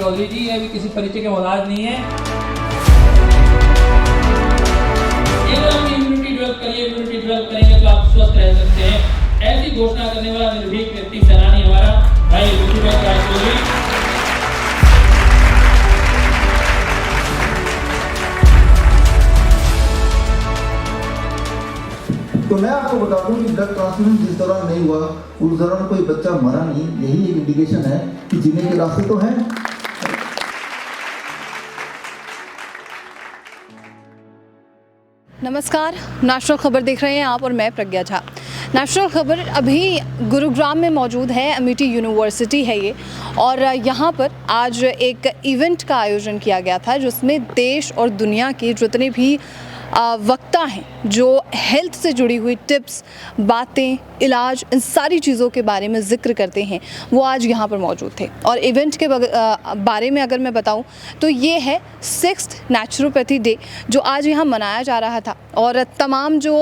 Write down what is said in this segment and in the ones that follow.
चौधरी जी, ये भी किसी परिचय के मोहताज नहीं है। इम्यूनिटी डेवलप करिए, इम्यूनिटी डेवलप करेंगे तो आप स्वस्थ रह सकते हैं। ऐसी घोषणा करने वाला निर्भीक व्यक्ति सेनानी हमारा भाई ऋषिभाई राय चौधरी। तो मैं आपको बता दूं कि ब्लड ट्रांसफ्यूजन जिस दौरान नहीं हुआ उस दौरान कोई बच्चा मरा नहीं, यही एक इंडिकेशन है कि जीने के रास्ते तो हैं। नमस्कार, नेशनल खबर देख रहे हैं आप और मैं प्रज्ञा झा। नेशनल खबर अभी गुरुग्राम में मौजूद है, अमिटी यूनिवर्सिटी है ये, और यहाँ पर आज एक इवेंट का आयोजन किया गया था जिसमें देश और दुनिया के जितने भी वक्ता हैं जो हेल्थ से जुड़ी हुई टिप्स, बातें, इलाज, इन सारी चीज़ों के बारे में ज़िक्र करते हैं, वो आज यहाँ पर मौजूद थे। और इवेंट के बारे में अगर मैं बताऊँ तो ये है 6th नेचुरोपैथी डे जो आज यहाँ मनाया जा रहा था, और तमाम जो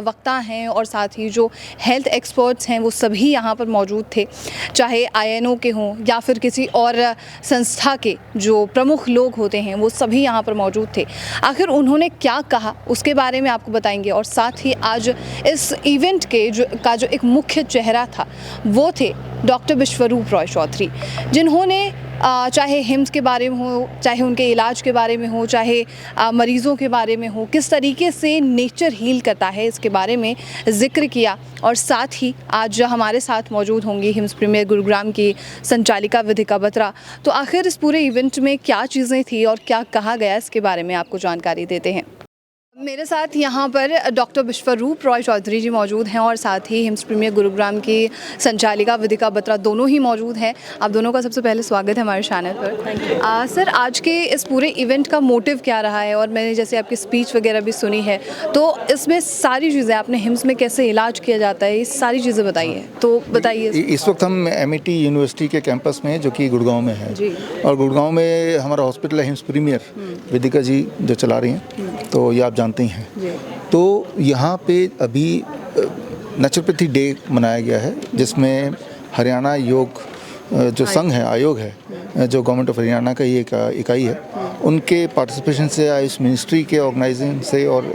वक्ता हैं और साथ ही जो हेल्थ एक्सपर्ट्स हैं वो सभी यहाँ पर मौजूद थे, चाहे INO के हों या फिर किसी और संस्था के जो प्रमुख लोग होते हैं वो सभी यहाँ पर मौजूद थे। आखिर उन्होंने क्या कहा उसके बारे में आपको बताएंगे, और साथ ही आज इस इवेंट के जो एक मुख्य चेहरा था वो थे डॉक्टर विश्वरूप रॉय चौधरी, जिन्होंने चाहे हिम्स के बारे में हो, चाहे उनके इलाज के बारे में हो, चाहे मरीज़ों के बारे में हो, किस तरीके से नेचर हील करता है इसके बारे में ज़िक्र किया। और साथ ही आज हमारे साथ मौजूद होंगी हिम्स प्रीमियर गुरुग्राम की संचालिका विधिका बत्रा। तो आखिर इस पूरे इवेंट में क्या चीज़ें थी और क्या कहा गया इसके बारे में आपको जानकारी देते हैं। मेरे साथ यहाँ पर डॉक्टर विश्वरूप रॉय चौधरी जी मौजूद हैं और साथ ही हिम्स प्रीमियर गुरुग्राम की संचालिका विधिका बत्रा दोनों ही मौजूद हैं। आप दोनों का सबसे पहले स्वागत है हमारे चैनल पर। सर, आज के इस पूरे इवेंट का मोटिव क्या रहा है, और मैंने जैसे आपकी स्पीच वगैरह भी सुनी है, तो इसमें सारी चीज़ें आपने हिम्स में कैसे इलाज किया जाता है, ये सारी चीज़ें बताइए। तो बताइए। इस वक्त हम अमिटी यूनिवर्सिटी के कैंपस में, जो कि गुड़गांव में है, और गुड़गांव में हमारा हॉस्पिटल है हिम्स प्रीमियर, विधिका जी जो चला रही हैं, तो ये आप जानते हैं। तो यहाँ पे अभी नेचुरोपैथी डे मनाया गया है, जिसमें हरियाणा योग जो संघ है, आयोग है, जो गवर्नमेंट ऑफ हरियाणा का ही एक इकाई है, उनके पार्टिसिपेशन से, आयुष मिनिस्ट्री के ऑर्गेनाइजिंग से और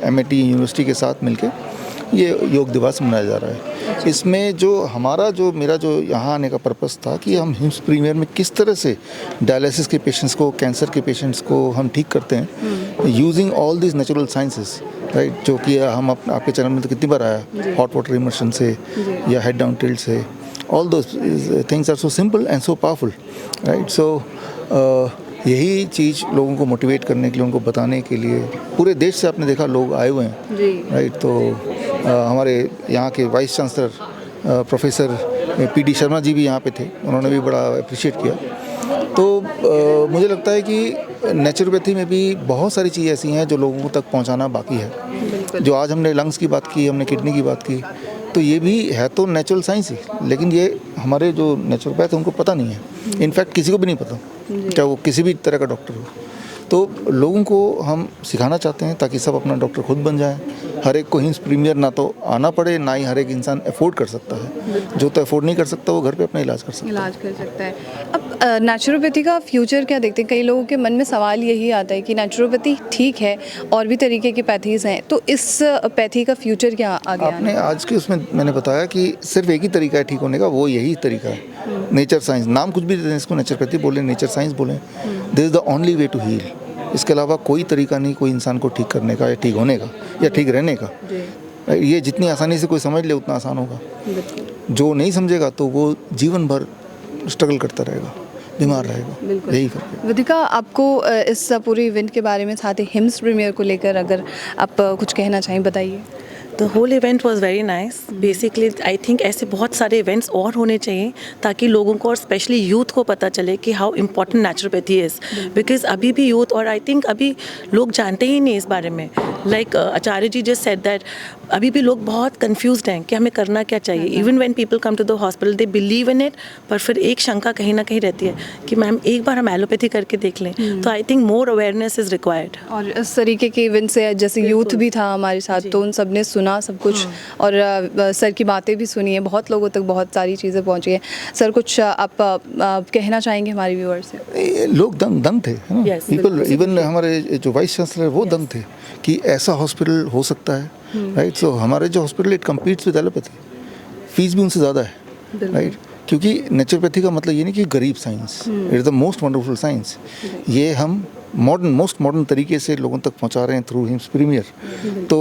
एमआईटी यूनिवर्सिटी के साथ मिलके ये योग दिवस मनाया जा रहा है। इसमें जो मेरा यहाँ आने का पर्पस था कि हम हिम्स प्रीमियर में किस तरह से डायलिसिस के पेशेंट्स को, कैंसर के पेशेंट्स को हम ठीक करते हैं using all this natural sciences, right, जो कि हम आपके चैनल में तो कितनी बार आया, हॉट वाटर इमर्शन से या हेड डाउन टिल्ट से, all those things are so simple and so powerful, right. So यही चीज़ लोगों को मोटिवेट करने के लिए, उनको बताने के लिए, पूरे देश से आपने देखा लोग आए हुए हैं, राइट। तो हमारे यहाँ के vice chancellor professor PD Sharma ji भी यहाँ पे थे, उन्होंने भी बड़ा अप्रिशिएट किया। तो मुझे लगता है कि नेचुरोपैथी में भी बहुत सारी चीज़ें ऐसी हैं जो लोगों तक पहुँचाना बाकी है। जो आज हमने लंग्स की बात की, हमने किडनी की बात की, तो ये भी है तो नेचुरल साइंस ही, लेकिन ये हमारे जो नेचुरोपैथ हैं उनको पता नहीं है। इनफैक्ट किसी को भी नहीं पता, चाहे वो किसी भी तरह का डॉक्टर हो। तो लोगों को हम सिखाना चाहते हैं ताकि सब अपना डॉक्टर खुद बन जाएं। हर एक को हिम्स प्रीमियर ना तो आना पड़े, ना ही हर एक इंसान अफोर्ड कर सकता है। जो तो अफोर्ड नहीं कर सकता वो घर पे अपना इलाज कर सकता है। अब नेचुरोपैथी का फ्यूचर क्या देखते हैं? कई लोगों के मन में सवाल यही आता है कि नेचुरोपैथी ठीक है, और भी तरीके की पैथीज हैं, तो इस पैथी का फ्यूचर क्या आगे? आपने आज के उसमें मैंने बताया कि सिर्फ एक ही तरीका है ठीक होने का, वो यही तरीका है, नेचर साइंस। नाम कुछ भी देते हैं इसको, नेचुरोपैथी बोलें, नेचर साइंस बोलें, this is the only way to heal. इसके अलावा कोई तरीका नहीं कोई इंसान को ठीक करने का, या ठीक होने का, या ठीक रहने का। ये जितनी आसानी से कोई समझ ले उतना आसान होगा। जो नहीं समझेगा तो वो जीवन भर स्ट्रगल करता रहेगा, बीमार रहेगा। यही फर्क है। विधिका, आपको इस पूरे इवेंट के बारे में, साथ ही हिम्स प्रीमियर को लेकर अगर आप कुछ कहना चाहें, बताइए। The whole event was very nice. Basically, I think ऐसे बहुत सारे events और होने चाहिए ताकि लोगों को और स्पेशली यूथ को पता चले कि how important naturopathy is. Because अभी भी यूथ, और I think अभी लोग जानते ही नहीं इस बारे में। Like Acharya ji just said that अभी भी लोग बहुत confused हैं कि हमें करना क्या चाहिए. Even when people come to the hospital, they believe in it, पर फिर एक शंका कहीं ना कहीं रहती है कि मैम एक बार हम एलोपैथी करके देख लें. तो I think more awareness is required. और इस तरीके के इवेंट से जैसे यूथ भी था हमारे साथ, तो उन सब ने सुना सुना सब कुछ और सर की बातें भी सुनी है, बहुत लोगों तक बहुत सारी चीज़ें पहुंची हैं। सर कुछ आप कहना चाहेंगे हमारे व्यूअर्स से? लोग दंग थे, है ना? Yes, पीपल, इवन हमारे जो वाइस चांसलर वो दंग थे कि ऐसा हॉस्पिटल हो सकता है, राइट? सो हमारे जो hospital it competes with allopathy, fees भी उनसे ज़्यादा है, राइट? क्योंकि नेचुरोपैथी का मतलब ये नहीं कि गरीब science, it is the most wonderful science. ये हम मोस्ट मॉडर्न तरीके से लोगों तक पहुंचा रहे हैं थ्रू हिम्स प्रीमियर। तो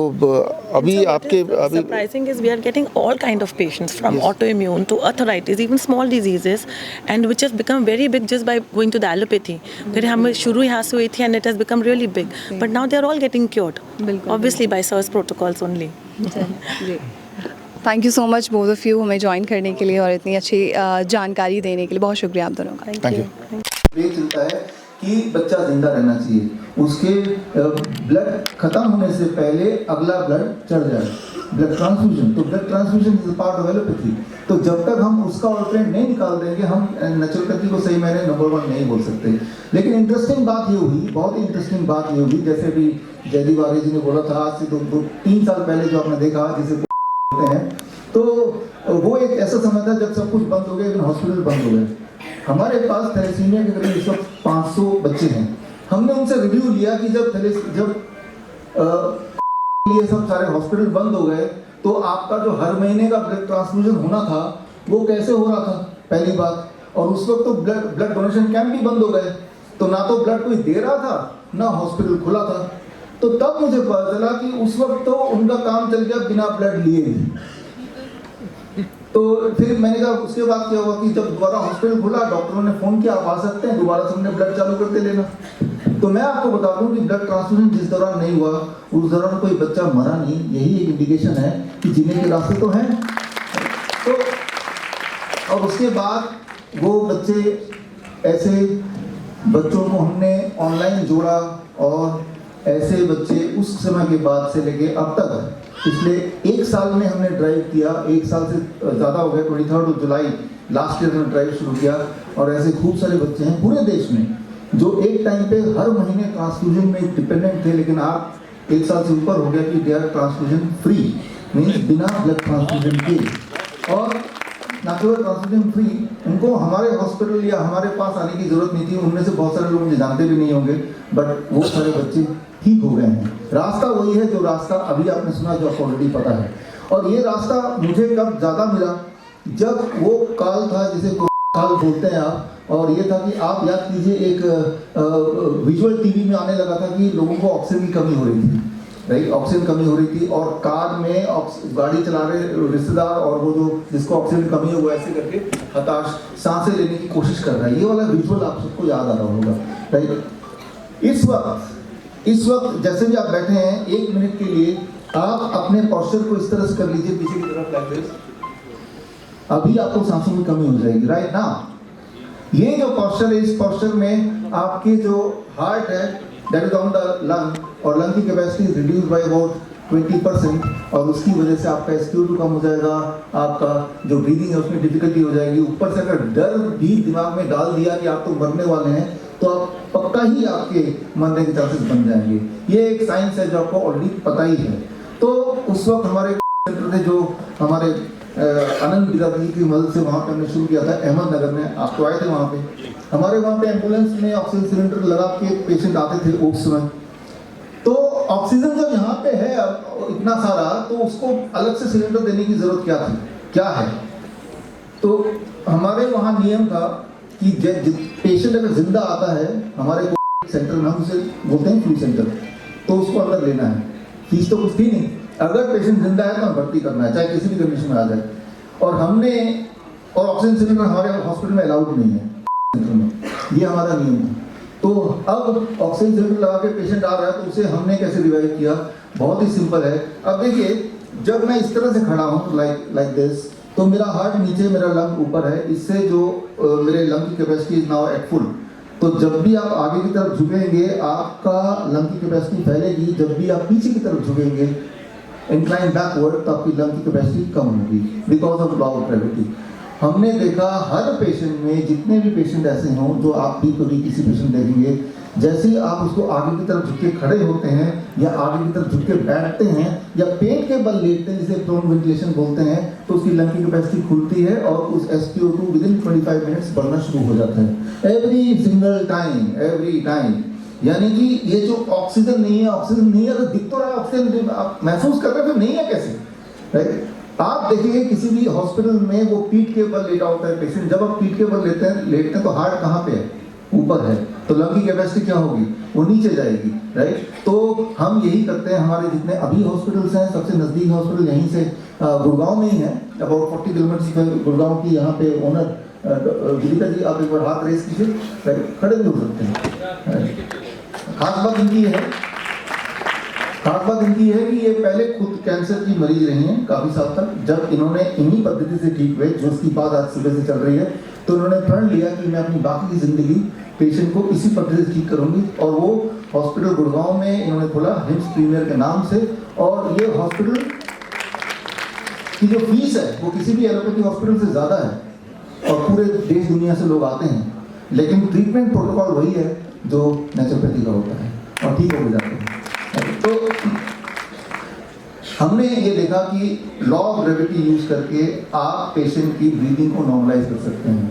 अभी आपके अभी surprising is we are getting all kind of patients from autoimmune to arthritis, even small diseases, and which has become very big just by going to the allopathy. फिर हम शुरू यहाँ से हुई थी and it has become really big, but now they are all getting cured, obviously by SIRS protocols only. जी, thank you so much both of you हमें join करने के लिए और इतनी अच्छी जानकारी देने के लिए। बहुत शुक्रिया आप दोनों का। Thank you. ये चलता है कि बच्चा जिंदा रहना चाहिए, उसके ब्लड खत्म होने से पहले अगला ब्लड चढ़ जाए, ब्लड ट्रांसफ्यूजन। तो blood transfusion is part of allopathy. तो जब तक हम उसका ऑल्टरनेट नहीं निकाल देंगे, हम नेचुरोपैथी को सही मायने नंबर 1 नहीं बोल सकते। लेकिन इंटरेस्टिंग बात ये हुई, बहुत ही इंटरेस्टिंग बात ये हुई, जैसे भी जयदीप आर्य जी ने बोला था, आज से 2-3 साल पहले जो आपने देखा जिसे हैं, तो वो एक ऐसा समय था जब सब कुछ बंद हो गया, लेकिन हॉस्पिटल बंद हो गए। हमारे पास थैलेसीमिया के करीब इस वक्त 500 बच्चे हैं। हमने उनसे रिव्यू लिया कि जब ये सब सारे हॉस्पिटल बंद हो गए तो आपका जो हर महीने का ब्लड ट्रांसफ्यूजन होना था वो कैसे हो रहा था, पहली बात। और उस वक्त तो ब्लड डोनेशन कैंप भी बंद हो गए, तो ना तो ब्लड कोई दे रहा था ना हॉस्पिटल खुला था। तो तब मुझे पता चला कि उस वक्त तो उनका काम चल गया बिना ब्लड लिए ही। तो फिर मैंने कहा उसके बाद क्या हुआ कि जब दोबारा हॉस्पिटल खुला, डॉक्टरों ने फ़ोन किया आप आ सकते हैं, दोबारा से हमने ब्लड चालू करके लेना। तो मैं आपको बता दूं कि ब्लड ट्रांसफ्यूजन जिस दौरान नहीं हुआ उस दौरान कोई बच्चा मरा नहीं। यही एक इंडिकेशन है कि जीने के रास्ते तो हैं। तो और उसके बाद वो बच्चे, ऐसे बच्चों को हमने ऑनलाइन जोड़ा और ऐसे बच्चे उस समय के बाद से लेके अब तक पिछले 1 साल में हमने ड्राइव किया, 1 साल से ज़्यादा हो गया, 23 जुलाई लास्ट ईयर में ड्राइव शुरू किया। और ऐसे खूब सारे बच्चे हैं पूरे देश में जो एक टाइम पे हर महीने ट्रांसफ्यूजन में डिपेंडेंट थे, लेकिन आप 1 साल से ऊपर हो गया कि they are transfusion free, means बिना ब्लड ट्रांसफ्यूजन के। और ना केवल ट्रांसफ्यूजन फ्री, उनको हमारे हॉस्पिटल या हमारे पास आने की जरूरत नहीं थी। उनमें से बहुत सारे लोग मुझे जानते भी नहीं होंगे, बट वो सारे बच्चे ठीक हो गए हैं। रास्ता वही है जो रास्ता अभी आपने सुना, जो आपको ऑलरेडी पता है। और ये रास्ता मुझे कब ज़्यादा मिला, जब वो काल था जिसे काल बोलते हैं आप, और ये था कि आप याद कीजिए एक विजुअल टीवी में आने लगा था कि लोगों को ऑक्सीजन की कमी हो रही थी, राइट? ऑक्सीजन कमी हो रही थी और कार में गाड़ी चला रहे रिश्तेदार और वो जो जिसको ऑक्सीजन कमी है वो ऐसे करके हताश सांसें लेने की कोशिश कर रहा है। ये वाला विजुअल आप सबको याद आ रहा होगा, राइट? इस वक्त जैसे भी आप बैठे हैं, 1 मिनट के लिए आप अपने पॉस्चर को इस तरह से कर लीजिए पीछे की तरफ, लाइक दिस। अभी आपको सांसों में कमी हो जाएगी, राइट ना? ये जो पॉस्चर है, इस पॉस्चर में आपकी जो हार्ट है that is on the lung, और लंग की कैपेसिटी रिड्यूस बाय अबाउट 20%, और उसकी वजह से आपका SpO2 कम हो जाएगा, आपका जो ब्रीदिंग है उसमें डिफिकल्टी हो जाएगी। ऊपर से अगर डर भी दिमाग में डाल दिया कि आप तो मरने वाले हैं, तो आप पक्का ही आपके मरने के चांसेस बन जाएंगे। ये एक साइंस है जो आपको ऑलरेडी पता ही है। तो उस वक्त हमारे सेंटर थे जो हमारे आनंद बिरादरी की मदद से वहाँ पे हमने शुरू किया था अहमदनगर में। आप तो आए थे वहाँ पे, हमारे वहाँ पे एम्बुलेंस में ऑक्सीजन सिलेंडर लगा के पेशेंट आते थे उस समय। तो ऑक्सीजन जब यहाँ पे है अब इतना सारा, तो उसको अलग से सिलेंडर देने की जरूरत क्या है? तो हमारे वहाँ नियम था कि पेशेंट अगर जिंदा आता है हमारे सेंटर में, हम उसे बोलते हैं फ्लू सेंटर, तो उसको अंदर लेना है। फीस तो कुछ थी नहीं, अगर पेशेंट जिंदा है तो हम भर्ती करना है, चाहे किसी भी कंडीशन में आ जाए। और ऑक्सीजन सिलेंडर हमारे हॉस्पिटल में अलाउड नहीं है सेंटर में, ये हमारा नियम है। तो अब ऑक्सीजन सिलेंडर लगा के पेशेंट आ रहा है तो उसे हमने कैसे रिवाइव किया? बहुत ही सिंपल है। अब देखिए, जब मैं इस तरह से खड़ा हूँ लाइक दिस, तो मेरा हार्ट नीचे, मेरा लंग ऊपर है। इससे जो मेरे लंग की capacity is now at full. तो जब भी आप आगे की तरफ झुकेंगे आपका लंग की कैपेसिटी फैलेगी, जब भी आप पीछे की तरफ झुकेंगे इंक्लाइन बैकवर्ड, तो आपकी लंग की कैपेसिटी कम होगी because of law of gravity. हमने देखा हर पेशेंट में, जितने भी पेशेंट ऐसे हों जो आप भी कभी किसी पेशेंट देखेंगे, जैसे ही आप उसको आगे की तरफ झुक के खड़े होते हैं या आगे की तरफ झुक के बैठते हैं या पेट के बल लेटते हैं, जिसे प्रोन वेंटिलेशन बोलते हैं, तो उसकी लंग की कैपेसिटी खुलती है और उस SpO2 विदिन 25 मिनट्स बढ़ना शुरू हो जाता है। Every single time, every time. यानी कि ये जो ऑक्सीजन नहीं है, अगर दिख तो रहा है ऑक्सीजन, आप महसूस कर रहे हो नहीं है कैसे, राइट? आप देखिए किसी भी हॉस्पिटल में वो पीठ के बल लेटा होता है पेशेंट, जब आप पीठ के बल लेटते हैं तो हार्ट कहाँ पे है? ऊपर है, तो लंग की कैपेसिटी क्या होगी? वो नीचे जाएगी, राइट? तो हम यही करते हैं। हमारे जितने अभी हॉस्पिटल्स हैं, सबसे नज़दीक हॉस्पिटल यहीं से गुड़गांव में ही है, अबाउट 40 किलोमीटर गुड़गांव की। यहाँ पे ओनर गीता जी, आप एक बार हाथ रेस कीजिए, राइट? खड़े भी हो सकते हैं। खास बात इनकी है कि ये पहले खुद कैंसर की मरीज रही हैं काफ़ी साल तक। जब इन्होंने इन्हीं पद्धति से ठीक हुए, जो उसकी बात आज सुबह से चल रही है, तो इन्होंने प्रण लिया कि मैं अपनी बाकी की ज़िंदगी पेशेंट को इसी पद्धति से ठीक करूंगी। और वो हॉस्पिटल गुड़गांव में इन्होंने खोला हिम्स प्रीमियर के नाम से। और ये हॉस्पिटल की जो फीस है वो किसी भी एलोपैथी हॉस्पिटल से ज़्यादा है और पूरे देश दुनिया से लोग आते हैं, लेकिन ट्रीटमेंट प्रोटोकॉल वही है जो नेचुरोपैथी का होता है और ठीक हो जाते हैं। तो हमने ये देखा कि लॉ ऑफ ग्रेविटी यूज करके आप पेशेंट की ब्रीदिंग को नॉर्मलाइज कर सकते हैं।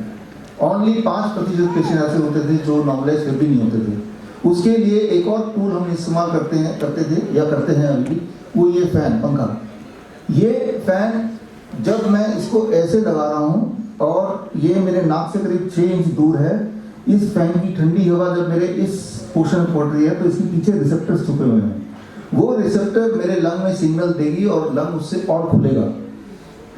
ओनली 5% पेशेंट ऐसे होते थे जो नॉर्मलाइज फिर भी नहीं होते थे। उसके लिए एक और टूल हम इस्तेमाल करते हैं अभी भी, वो ये फैन, पंखा। ये फैन जब मैं इसको ऐसे लगा रहा हूँ और ये मेरे नाक से करीब 6 इंच दूर है, इस फैन की ठंडी हवा जब मेरे इस पोर्शन में पड़ रही है तो इसके पीछे रिसेप्टर्स छुपे हुए हैं। वो रिसेप्टर मेरे लंग में सिग्नल देगी और लंग उससे और खुलेगा,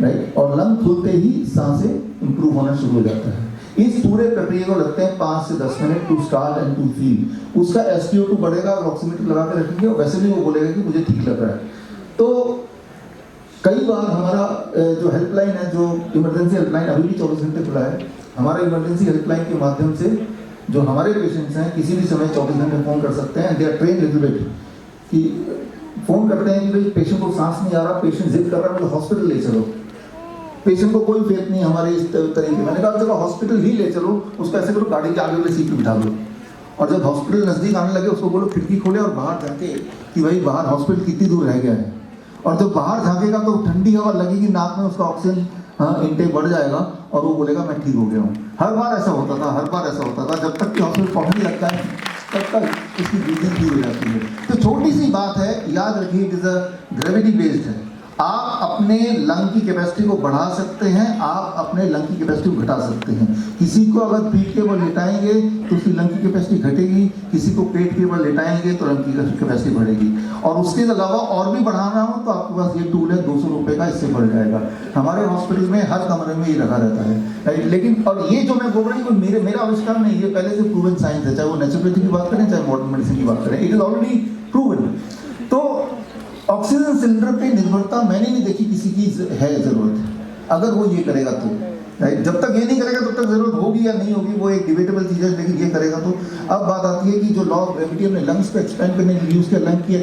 राइट? और लंग खुलते ही सांसें इंप्रूव होना शुरू हो जाता है। इस पूरे प्रक्रिया को लगते हैं 5 से 10 minute to start and to feel. उसका SpO2 बढ़ेगा और ऑक्सीमीटर लगा के रखेंगे और वैसे भी वो बोलेगा कि मुझे ठीक लग रहा है। तो कई बार हमारा जो हेल्पलाइन है, जो इमरजेंसी हेल्पलाइन अभी भी 24 घंटे खुला है, हमारे इमरजेंसी हेल्पलाइन के माध्यम से जो हमारे पेशेंट्स हैं किसी भी समय 24 घंटे फ़ोन कर सकते हैं। They are train little bit कि फ़ोन करते हैं कि भाई पेशेंट को सांस नहीं आ रहा, पेशेंट जिद कर रहा है, मुझे हॉस्पिटल ले चलो। पेशेंट को कोई फेथ नहीं हमारे इस तरीके। मैंने कहा चलो हॉस्पिटल ही ले चलो, उसको ऐसे करो गाड़ी के आगे वाले सीट पे बिठा दो, और जब हॉस्पिटल नज़दीक आने लगे उसको बोलो खिड़की खोले और बाहर झांके कि भाई बाहर हॉस्पिटल कितनी दूर रह गया है। और जब बाहर झांकेगा तो ठंडी हवा लगेगी नाक में, उसका ऑक्सीजन इनटेक बढ़ जाएगा और वो बोलेगा मैं ठीक हो गया हूँ। हर बार ऐसा होता था। जब तक कि हॉस्पिटल पहुँचने लगता है तब तक इसकी ब्रीदिंग ठीक हो जाती है। तो छोटी सी बात है, याद रखिए, it is a gravity based है। आप अपने लंग की कैपेसिटी को बढ़ा सकते हैं, आप अपने लंग की कैपेसिटी को घटा सकते हैं। किसी को अगर पीठ के बल लेटाएंगे तो उसकी लंग की कैपेसिटी घटेगी, किसी को पेट के बल लेटाएंगे तो लंग की कैपेसिटी बढ़ेगी। और उसके अलावा और भी बढ़ाना हो तो आपके पास ये टूल है, 200 रुपये का, इससे बढ़ जाएगा। हमारे हॉस्पिटल में हर कमरे में ये रखा रहता है, राइट? लेकिन और ये जो मैं बोल रही हूँ मेरा आविष्कार नहीं, ये पहले से प्रूवन साइंस है। चाहे वो नेचुरोपैथी की बात करें, चाहे मॉडर्न मेडिसिन की बात करें, इट इज ऑलरेडी प्रूवन। तो ऑक्सीजन सिलेंडर पे निर्भरता मैंने नहीं देखी किसी की है ज़रूरत, अगर वो ये करेगा तो, राइट? जब तक ये नहीं करेगा तब तक ज़रूरत होगी या नहीं होगी वो एक डिबेटेबल चीज़ है, लेकिन ये करेगा तो। अब बात आती है कि जो लॉ ऑफ ग्रेविटी हमने लंग्स को एक्सपेंड करने के लिए यूज़ किया, लंग की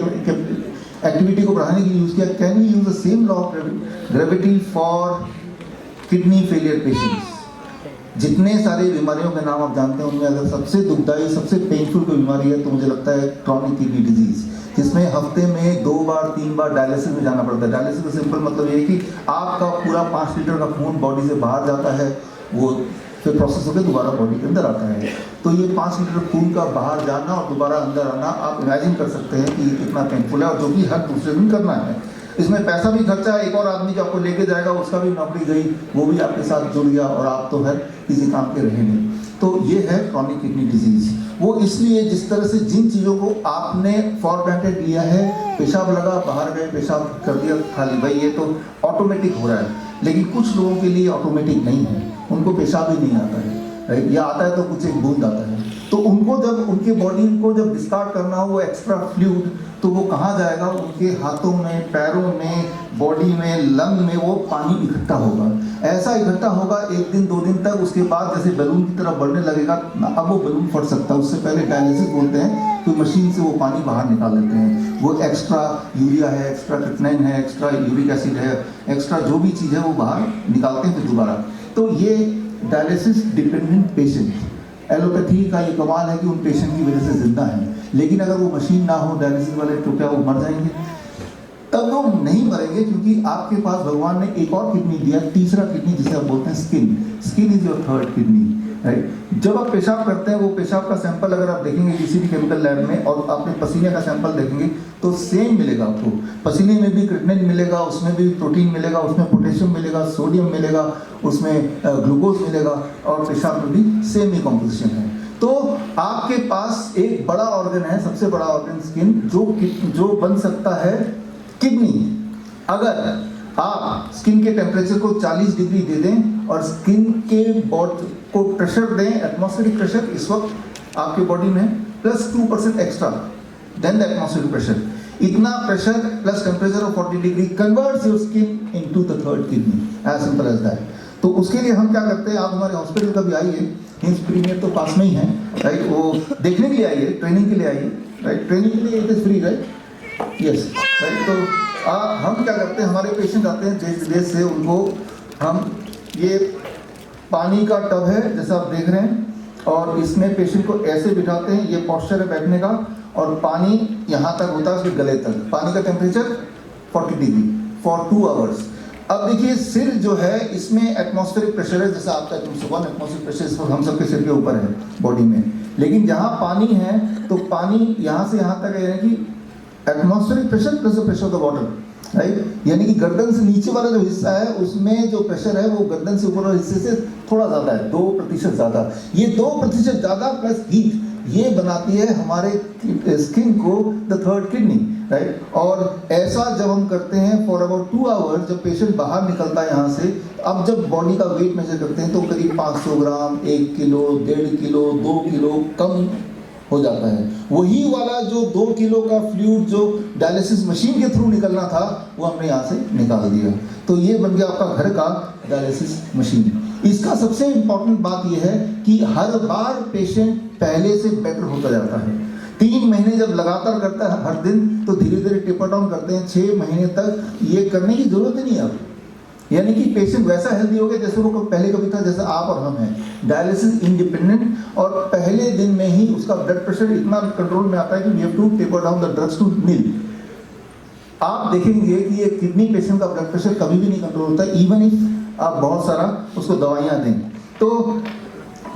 एक्टिविटी को बढ़ाने के लिए यूज़ किया, can we use the same law of gravity for kidney failure patients? जितने सारी बीमारियों के नाम आप जानते हैं उनमें अगर सबसे दुखदायी, सबसे पेनफुल कोई बीमारी है तो मुझे लगता है क्रॉनिक किडनी डिजीज़, जिसमें हफ्ते में 2 बार 3 बार डायलिसिस में जाना पड़ता है। डायलिसिस का सिंपल मतलब ये है कि आपका पूरा 5 लीटर का खून बॉडी से बाहर जाता है, वो फिर प्रोसेस होकर दोबारा बॉडी के अंदर आता है। तो ये 5 लीटर खून का बाहर जाना और दोबारा अंदर आना, आप इमेजिन कर सकते हैं कि कितना पेनफुल है, और जो कि हर दूसरे दिन करना है। इसमें पैसा भी खर्चा है, एक और आदमी जो आपको लेके जाएगा उसका भी नौकरी गई, वो भी आपके साथ जुड़ गया और आप तो हर किसी काम के रहे नहीं। तो ये है क्रॉनिक किडनी डिजीज़। वो इसलिए जिस तरह से जिन चीज़ों को आपने फॉर ग्रांटेड लिया है, पेशाब लगा बाहर गए, पेशाब कर दिया खाली, भाई ये तो ऑटोमेटिक हो रहा है, लेकिन कुछ लोगों के लिए ऑटोमेटिक नहीं है, उनको पेशाब ही नहीं आता है, राइट? या आता है तो कुछ एक बूंद आता है। तो उनको जब उनके बॉडी को जब डिस्कार्ड करना हो वो एक्स्ट्रा फ्लूइड, तो वो कहाँ जाएगा? उनके हाथों में, पैरों में, बॉडी में, लंग में वो पानी इकट्ठा होगा। ऐसा इकट्ठा होगा 1 दिन 2 दिन तक, उसके बाद जैसे बैलून की तरफ बढ़ने लगेगा ना, अब वो बैलून फट सकता है। उससे पहले डायलिसिस बोलते हैं, तो मशीन से वो पानी बाहर निकाल देते हैं। वो एक्स्ट्रा यूरिया है, एक्स्ट्रा क्रिएटिनिन है, एक्स्ट्रा यूरिक एसिड है, एक्स्ट्रा जो भी चीज़ है वो बाहर निकालते हैं फिर दोबारा। तो ये डायलिसिस डिपेंडेंट पेशेंट, एलोपैथी का ये कमाल है कि उन पेशेंट की वजह से जिंदा हैं, लेकिन अगर वो मशीन ना हो डायलिसिस वाले तो क्या वो मर जाएंगे? तब वो नहीं मरेंगे, क्योंकि आपके पास भगवान ने एक और किडनी दिया, तीसरा किडनी जिसे आप बोलते हैं skin. Skin is your third kidney, right. जब आप पेशाब करते हैं, वो पेशाब का सैंपल अगर आप देखेंगे किसी भी केमिकल लैब में और अपने पसीने का सैंपल देखेंगे तो सेम मिलेगा आपको। पसीने में भी क्रिएटिनिन मिलेगा, उसमें भी प्रोटीन मिलेगा, उसमें पोटेशियम मिलेगा, सोडियम मिलेगा, उसमें ग्लूकोज मिलेगा, और पेशाब में भी सेम ही कॉम्पोजिशन है। तो आपके पास एक बड़ा ऑर्गन है, सबसे बड़ा ऑर्गन स्किन, जो बन सकता है किडनी। अगर आप स्किन के टेम्परेचर को 40 डिग्री दे दें और स्किन के बॉडी को प्रेशर दें, एटमॉस्फेरिक प्रेशर इस वक्त आपके बॉडी में plus 2% extra than the atmospheric pressure, इतना pressure plus temperature of 40 degree converts your skin into the third kidney, as simple as that. तो उसके लिए हम क्या करते हैं, आप हमारे हॉस्पिटल कभी आइए, हिम्स प्रीमियर तो पास में ही है, राइट, वो देखने के लिए आइए, ट्रेनिंग के लिए आइए, राइट, ट्रेनिंग के लिए it is free, right, yes, right. तो हम क्या करते हैं, हमारे पेशेंट आते हैं देश विदेश से, उनको हम ये पानी का टब है जैसा आप देख रहे हैं, और इसमें पेशेंट को ऐसे बिठाते हैं, ये पोस्चर है बैठने का, और पानी यहाँ तक होता है उसके गले तक, पानी का टेम्परेचर 40 डिग्री फॉर 2 आवर्स। अब देखिए सिर जो है इसमें एटमॉस्फेरिक प्रेशर है, जैसा आपका 1 एटमॉस्फेरिक प्रेशर इस वक्त हम सबके सिर के ऊपर है बॉडी में, लेकिन जहाँ पानी है तो पानी यहाँ से यहाँ तक है कि atmospheric pressure plus the pressure of the water, right, यानी कि गर्दन से नीचे वाला जो हिस्सा है उसमें जो प्रेशर है वो गर्दन से ऊपर वाले हिस्से से थोड़ा ज़्यादा है, 2% ज़्यादा। ये 2% ज़्यादा प्लस हीट ये बनाती है हमारे स्किन को द थर्ड किडनी, राइट। और ऐसा जब हम करते हैं फॉर अबाउट 2 आवर्स, जब पेशेंट बाहर निकलता है यहाँ से, अब जब बॉडी का वेट मेजर करते हैं तो करीब 500 ग्राम, 1 किलो, 1.5 किलो, 2 किलो कम हो जाता है। वही वाला जो 2 किलो का फ्लूइड जो डायलिसिस मशीन के थ्रू निकलना था वो हमने यहाँ से निकाल दिया, तो ये बन गया आपका घर का डायलिसिस मशीन। इसका सबसे इम्पोर्टेंट बात यह है कि हर बार पेशेंट पहले से बेटर होता जाता है। 3 महीने जब लगातार करता है हर दिन, तो धीरे धीरे टेपर डाउन करते हैं, 6 महीने तक ये करने की जरूरत ही नहीं है अब, यानी कि पेशेंट वैसा हेल्दी हो गया जैसे वो पहले कभी था, जैसे आप और हम हैं, डायलिसिस इंडिपेंडेंट, और पहले दिन में ही उसका ब्लड प्रेशर इतना कंट्रोल में आता है कि we have to taper down the drugs to nil. आप देखेंगे कि ये किडनी पेशेंट का ब्लड प्रेशर कभी भी नहीं कंट्रोल होता, इवन इफ आप बहुत सारा उसको दवाइयाँ दें तो।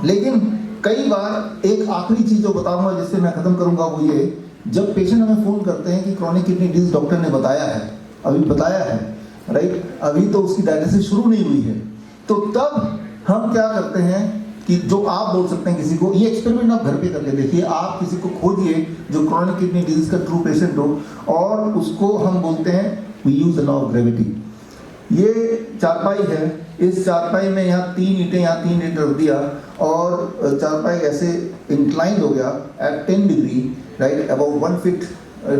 लेकिन कई बार एक आखिरी चीज़ जो बताऊंगा जिससे मैं ख़त्म करूंगा वो ये, जब पेशेंट हमें फ़ोन करते हैं कि क्रॉनिक किडनी डिजीज डॉक्टर ने बताया है, अभी बताया है, राइट, अभी तो उसकी डायलिसिस शुरू नहीं हुई है, तो तब हम क्या करते हैं कि जो आप बोल सकते हैं किसी को, ये एक्सपेरिमेंट आप घर पे करके देखिए, आप किसी को खोजिए जो क्रॉनिक किडनी डिजीज का ट्रू पेशेंट हो, और उसको हम बोलते हैं we use the law of gravity. ये चारपाई है, इस चारपाई में यहाँ 3 ईंटें, यहाँ 3 ईंट रख दिया, और चारपाई ऐसे इंक्लाइन हो गया at 10 degree, right, about 1 feet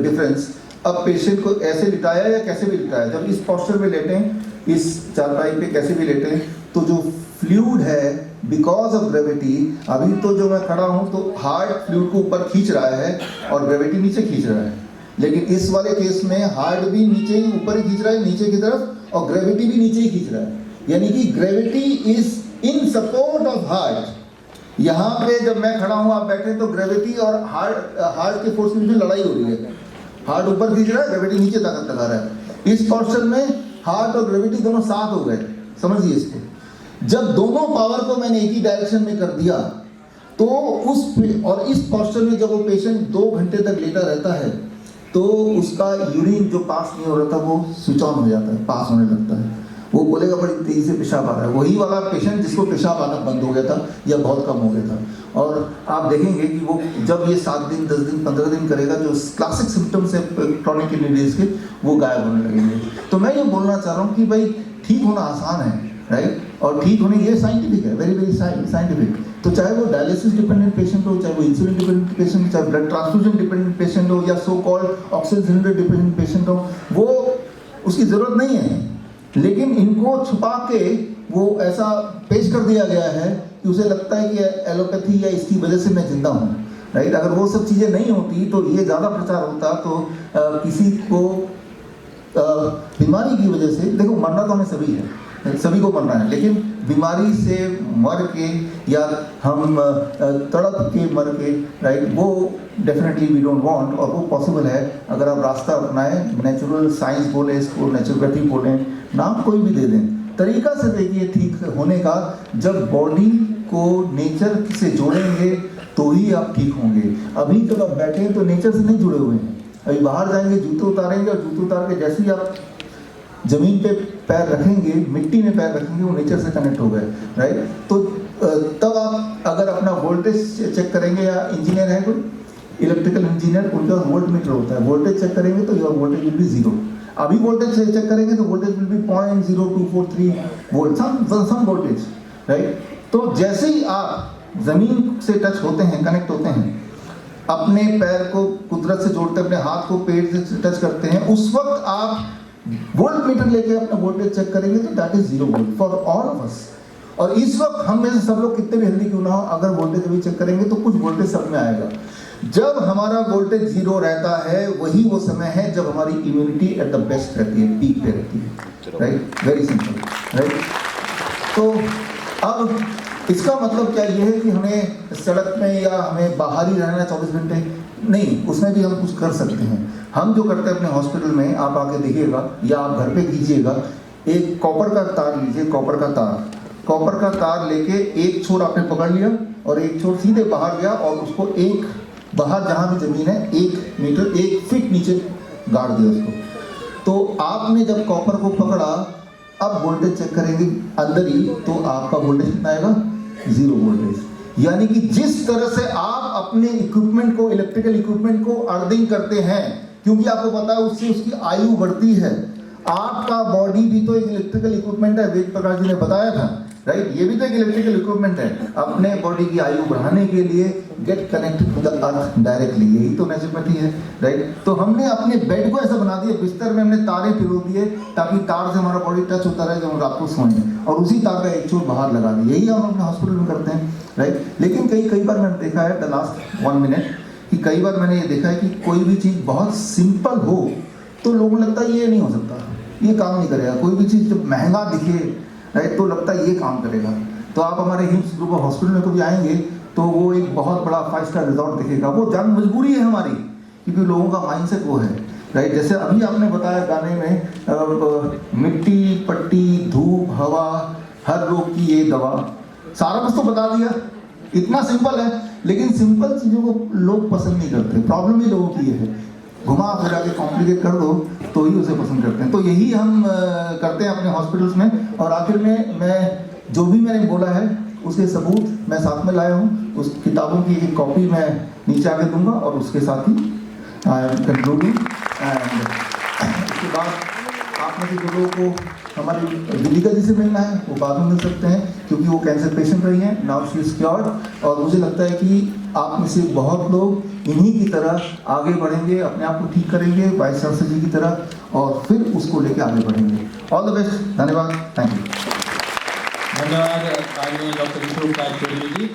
difference. अब पेशेंट को ऐसे लिटाया या कैसे भी लिटाया, जब इस पोस्चर पे लेटें, इस चारपाई पे कैसे भी लेटें, तो जो फ्लूइड है बिकॉज ऑफ ग्रेविटी, अभी तो जो मैं खड़ा हूँ तो हार्ट फ्लूइड को ऊपर खींच रहा है और ग्रेविटी नीचे खींच रहा है, लेकिन इस वाले केस में हार्ट भी नीचे ही ऊपर ही खींच रहा है नीचे की तरफ, और ग्रेविटी भी नीचे ही खींच रहा है, यानी कि gravity is in support of heart. यहाँ पे जब मैं खड़ा हूँ आप बैठे तो ग्रेविटी और हार्ट के फोर्स के बीच में लड़ाई हो रही है, हार्ट ऊपर खींच रहा है, ग्रेविटी नीचे ताकत लगा रहा है। इस पोर्शन में हार्ट और ग्रेविटी दोनों साथ हो गए, समझिए इसको। जब दोनों पावर को मैंने एक ही डायरेक्शन में कर दिया तो और इस पोस्चर में जब वो पेशेंट 2 घंटे तक लेटा रहता है तो उसका यूरिन जो पास नहीं हो रहा था वो स्विच ऑन हो जाता है, पास होने लगता है, वो बोलेगा बड़ी तेज़ी से पेशाब आ रहा है। वही वाला पेशेंट जिसको पेशाब आना बंद हो गया था या बहुत कम हो गया था, और आप देखेंगे कि वो जब ये 7 दिन 10 दिन 15 दिन करेगा, जो क्लासिक सिम्टम्स है क्रॉनिक किडनी डिजीज के वो गायब होने लगेंगे। तो मैं ये बोलना चाह रहा हूँ कि भाई ठीक होना आसान है, राइट, और ठीक होने ये साइंटिफिक है, वेरी वेरी साइंटिफिक। तो चाहे वो डायलिसिस डिपेंडेंट पेशेंट हो, चाहे वो इंसुलिन डिपेंडेंट पेशेंट हो, चाहे ब्लड ट्रांसफ्यूजन डिपेंडेंट पेशेंट हो, या so called oxygen cylinder dependent patient हो, वो उसकी ज़रूरत नहीं है, लेकिन इनको छुपा के वो ऐसा पेश कर दिया गया है कि उसे लगता है कि एलोपैथी या इसकी वजह से मैं जिंदा हूँ, राइट। अगर वो सब चीज़ें नहीं होती तो ये ज़्यादा प्रचार होता, तो किसी को बीमारी की वजह से, देखो मरना तो हमें सभी है, सभी को मरना है, लेकिन बीमारी से मर के या हम तड़प के मर के, राइट, वो डेफिनेटली वी डोंट वांट। और वो पॉसिबल है अगर आप रास्ता अपनाएं, नेचुरल साइंस बोले इसको, नेचुरोपैथी बोलें, नाम कोई भी दे दें, तरीका से देखिए ठीक होने का। जब बॉडी को नेचर से जोड़ेंगे तो ही आप ठीक होंगे। अभी जब आप बैठे हैं तो नेचर से नहीं जुड़े हुए हैं। अभी बाहर जाएंगे, जूते उतारेंगे, और जूते उतार के जैसे ही आप जमीन पे पैर रखेंगे, मिट्टी में पैर रखेंगे, वो नेचर से कनेक्ट हो गए, राइट। तो तब आप अगर अपना वोल्टेज चेक करेंगे, या इंजीनियर है कोई इलेक्ट्रिकल इंजीनियर, उनका वोल्ट मीटर होता है, वोल्टेज चेक करेंगे तो योर वोल्टेज विल बी 0। अभी वोल्टेज चेक करेंगे तो voltage will be 0.0243 volt, some voltage, right. तो जैसे ही आप जमीन से टच होते हैं, कनेक्ट होते हैं, अपने पैर को कुदरत से जोड़ते हैं, अपने हाथ को पेट से टच करते हैं, उस वक्त आप वोल्ट मीटर लेके अपना वोल्टेज चेक करेंगे तो that is 0 volt for all of us. और इस वक्त हम में से सब लोग कितने भी हेल्दी क्यों ना हो, अगर वोल्टेज अभी चेक करेंगे तो कुछ वोल्टेज सब में आएगा। जब हमारा वोल्टेज 0 रहता है, वही वो समय है जब हमारी इम्यूनिटी एट द बेस्ट रहती है, पीक पे रहती है, राइट। Very simple, right. तो अब इसका मतलब क्या ये है कि हमें सड़क में या हमें बाहर ही रहना 24 घंटे नहीं, उसमें भी हम कुछ कर सकते हैं। हम जो करते हैं अपने हॉस्पिटल में, आप आके देखिएगा या आप घर पे कीजिएगा, एक कॉपर का तार लीजिए, कॉपर का तार लेके एक छोर आपने पकड़ लिया और एक छोर सीधे बाहर गया, और उसको एक बाहर जहाँ भी जमीन है 1 मीटर 1 फीट नीचे गाड़ दिया उसको। तो आपने जब कॉपर को पकड़ा, अब वोल्टेज चेक करेंगे अंदर ही, तो आपका वोल्टेज कितना आएगा? 0 वोल्टेज। यानी कि जिस तरह से आप अपने इक्विपमेंट को, इलेक्ट्रिकल इक्विपमेंट को अर्थिंग करते हैं, क्योंकि आपको पता है उससे उसकी आयु बढ़ती है। आपका बॉडी भी तो एक इलेक्ट्रिकल इक्विपमेंट है, वेद प्रकाश जी ने बताया था, राइट। ये भी तो एक इलेक्ट्रिकल इक्विपमेंट है। अपने बॉडी की आयु बढ़ाने के लिए get connected to the earth directly, यही तो नेचुरोपैथी है, राइट। तो हमने अपने बेड को ऐसा बना दिया, बिस्तर में हमने तारे पिरो दिए ताकि तार से हमारा बॉडी टच होता रहे जब हम रात को सोएं, और उसी तार का एक छोर बाहर लगा दिया। यही हम अपने हॉस्पिटल में करते हैं, राइट। लेकिन कई बार मैंने देखा है, द लास्ट 1 मिनट, कि कई बार मैंने ये देखा है कि कोई भी चीज़ बहुत सिंपल हो तो लोगों को लगता है ये नहीं हो सकता, ये काम नहीं करेगा। कोई भी चीज़ जब महंगा दिखे, राइट, तो लगता है ये काम करेगा। तो आप हमारे हिम्स ग्रुप ऑफ हॉस्पिटल में कभी आएंगे तो वो एक बहुत बड़ा 5 स्टार रिजॉर्ट दिखेगा। वो जान मजबूरी है हमारी, क्योंकि लोगों का माइंडसेट वो है, राइट। जैसे अभी आपने बताया गाने में, मिट्टी, पट्टी, धूप, हवा, हर रोग की ये दवा, सारा कुछ तो बता दिया। इतना सिंपल है, लेकिन सिंपल चीज़ों को लोग पसंद नहीं करते। प्रॉब्लम ही लोगों की ये है, घुमा फिरा के कॉम्प्लिकेट कर दो तो ही उसे पसंद करते हैं। तो यही हम करते हैं अपने हॉस्पिटल्स में। और आखिर में मैं जो भी मैंने बोला है उसके सबूत मैं साथ में लाया हूँ। उस किताबों की एक कॉपी मैं नीचे आके दूंगा, और उसके साथ ही कंक्लूडिंग। एंड उसके बाद आप में से जो लोगों को हमारी विदिका जी से मिलना है वो बाद में मिल सकते हैं, क्योंकि वो कैंसर पेशेंट रही हैं, नाउ शी इज क्योर्ड। और मुझे लगता है कि आप में से बहुत लोग इन्हीं की तरह आगे बढ़ेंगे, अपने आप को ठीक करेंगे वाइस चांसलर जी की तरह, और फिर उसको लेके आगे बढ़ेंगे। ऑल द बेस्ट, धन्यवाद, थैंक यू। धन्यवाद आदरणीय डॉक्टर विष्णु प्रकाश चौधरी जी।